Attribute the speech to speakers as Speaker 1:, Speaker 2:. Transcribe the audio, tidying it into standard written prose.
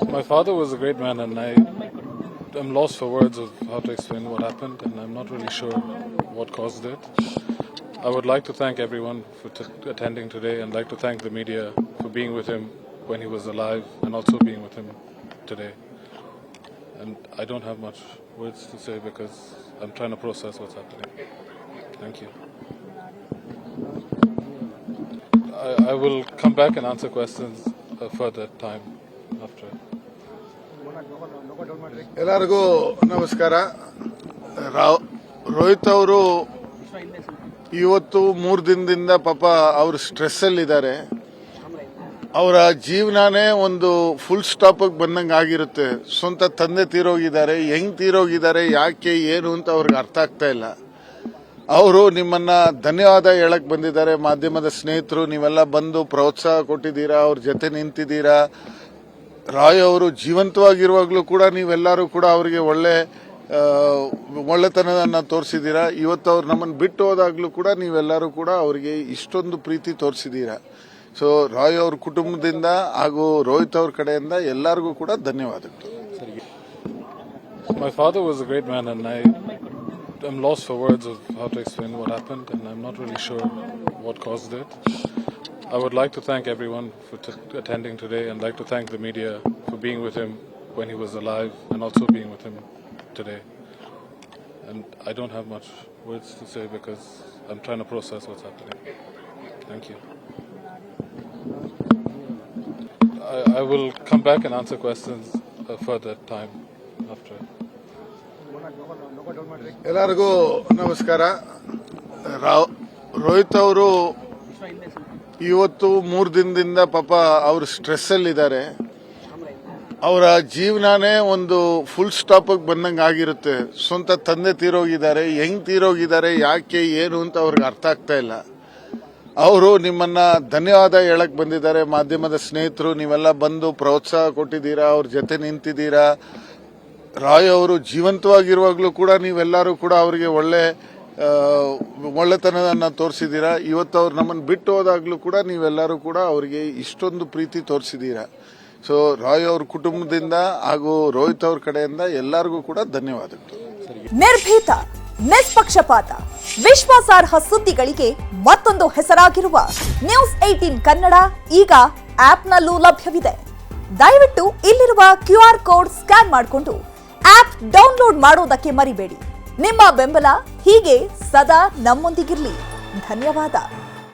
Speaker 1: My father was a great man, and I'm lost for words of how to explain what happened, and I'm not really sure what caused it. I would like to thank everyone for attending today, and like to thank the media for being with him when he was alive, and also being with him today. And I don't have much words to say because I'm trying to process what's happening. Thank you. I will come back and answer questions further time after.
Speaker 2: ಎಲ್ಲರಿಗೂ ನಮಸ್ಕಾರ. ರೋಹಿತ್ ಅವರು ಇವತ್ತು 3 ದಿನದಿಂದ ಪಾಪ ಅವರು stress ಅಲ್ಲಿ ಇದ್ದಾರೆ. ಅವರ ಜೀವನನೇ ಒಂದು ಫುಲ್ ಸ್ಟಾಪ್ ಬಂದಂಗೆ ಆಗಿರುತ್ತೆ. ಸ್ವಂತ ತಂದೆ ತೀರೋಗಿದ್ದಾರೆ, ಹೆಂಗ್ ತೀರೋಗಿದ್ದಾರೆ, ಯಾಕೆ ಏನು ಅಂತ ಅವ್ರಿಗೆ ಅರ್ಥ ಆಗ್ತಾ ಇಲ್ಲ. ಅವರು ನಿಮ್ಮನ್ನ ಧನ್ಯವಾದ ಹೇಳಕ್ ಬಂದಿದ್ದಾರೆ. ಮಾಧ್ಯಮದ ಸ್ನೇಹಿತರು ನೀವೆಲ್ಲ ಬಂದು ಪ್ರೋತ್ಸಾಹ ಕೊಟ್ಟಿದ್ದೀರಾ, ಅವ್ರ ಜೊತೆ ನಿಂತಿದ್ದೀರಾ. ರಾಯ್ ಅವರು ಜೀವಂತವಾಗಿರುವಾಗಲೂ ಕೂಡ ನೀವೆಲ್ಲರೂ ಕೂಡ ಅವರಿಗೆ ಒಳ್ಳೆತನವನ್ನು ತೋರಿಸಿದ್ದೀರಾ. ಇವತ್ತು ಅವ್ರು ನಮ್ಮನ್ನು ಬಿಟ್ಟು ಹೋದಾಗ್ಲೂ ಕೂಡ ನೀವೆಲ್ಲರೂ ಕೂಡ ಅವರಿಗೆ ಇಷ್ಟೊಂದು ಪ್ರೀತಿ ತೋರಿಸಿದ್ದೀರಾ. ಸೊ ರಾಯ್ ಅವ್ರ ಕುಟುಂಬದಿಂದ ಹಾಗೂ ರೋಹಿತ್ ಅವ್ರ ಕಡೆಯಿಂದ ಎಲ್ಲರಿಗೂ ಕೂಡ ಧನ್ಯವಾದಗಳು.
Speaker 1: My father was a great man, and I'm lost for words of how to explain what happened, and I'm not really sure what caused it. I would like to thank everyone for attending today, and like to thank the media for being with him when he was alive, and also being with him today. And I don't have much words to say because I'm trying to process what's happening. Thank you. I will come back and answer questions further time after.
Speaker 2: ಎಲ್ಲರಿಗೂ ನಮಸ್ಕಾರ. ರೋಹಿತ್ ಅವರು ಇವತ್ತು 3 ದಿನದಿಂದ ಪಾಪ ಅವರು stress ಅಲ್ಲಿ ಇದ್ದಾರೆ. ಅವರ ಜೀವನನೇ ಒಂದು ಫುಲ್ ಸ್ಟಾಪ್ ಬಂದಂಗೆ ಆಗಿರುತ್ತೆ. ಸ್ವಂತ ತಂದೆ ತೀರೋಗಿದ್ದಾರೆ, ಹೆಂಗ್ ತೀರೋಗಿದ್ದಾರೆ, ಯಾಕೆ ಏನು ಅಂತ ಅವ್ರಿಗೆ ಅರ್ಥ ಆಗ್ತಾ ಇಲ್ಲ. ಅವರು ನಿಮ್ಮನ್ನ ಧನ್ಯವಾದ ಹೇಳಕ್ ಬಂದಿದ್ದಾರೆ. ಮಾಧ್ಯಮದ ಸ್ನೇಹಿತರು ನೀವೆಲ್ಲ ಬಂದು ಪ್ರೋತ್ಸಾಹ ಕೊಟ್ಟಿದ್ದೀರಾ, ಅವ್ರ ಜೊತೆ ನಿಂತಿದ್ದೀರಾ. ರಾಯ್ ಅವರು ಜೀವಂತವಾಗಿರುವಾಗಲೂ ಕೂಡ ನೀವೆಲ್ಲರೂ ಕೂಡ ಅವರಿಗೆ ಒಳ್ಳೆತನವನ್ನು ತೋರಿಸಿದ್ದೀರಾ. ಇವತ್ತು ಅವ್ರು ನಮ್ಮನ್ನು ಬಿಟ್ಟು ಹೋದಾಗ್ಲೂ ಕೂಡ ನೀವೆಲ್ಲರೂ ಕೂಡ ಅವರಿಗೆ ಇಷ್ಟೊಂದು ಪ್ರೀತಿ ತೋರಿಸಿದ್ದೀರಾ. ಸೊ ರಾಯ್ ಅವ್ರ ಕುಟುಂಬದಿಂದ ಹಾಗೂ ರೋಹಿತ್ ಅವ್ರ ಕಡೆಯಿಂದ ಎಲ್ಲರಿಗೂ ಕೂಡ ಧನ್ಯವಾದಗಳು.
Speaker 3: ನಿರ್ಭೀತ, ನಿಷ್ಪಕ್ಷಪಾತ, ವಿಶ್ವಾಸಾರ್ಹ ಸುದ್ದಿಗಳಿಗೆ ಮತ್ತೊಂದು ಹೆಸರಾಗಿರುವ ನ್ಯೂಸ್ 18 ಕನ್ನಡ ಈಗ ಆಪ್ನಲ್ಲೂ ಲಭ್ಯವಿದೆ. ದಯವಿಟ್ಟು ಇಲ್ಲಿರುವ QR ಕೋಡ್ ಸ್ಕ್ಯಾನ್ ಮಾಡಿಕೊಂಡು ಆಪ್ ಡೌನ್ಲೋಡ್ ಮಾಡೋದಕ್ಕೆ ಮರಿಬೇಡಿ. ನಿಮ್ಮ ಬೆಂಬಲ ಹೀಗೆ ಸದಾ ನಮ್ಮೊಂದಿಗಿರಲಿ. ಧನ್ಯವಾದ.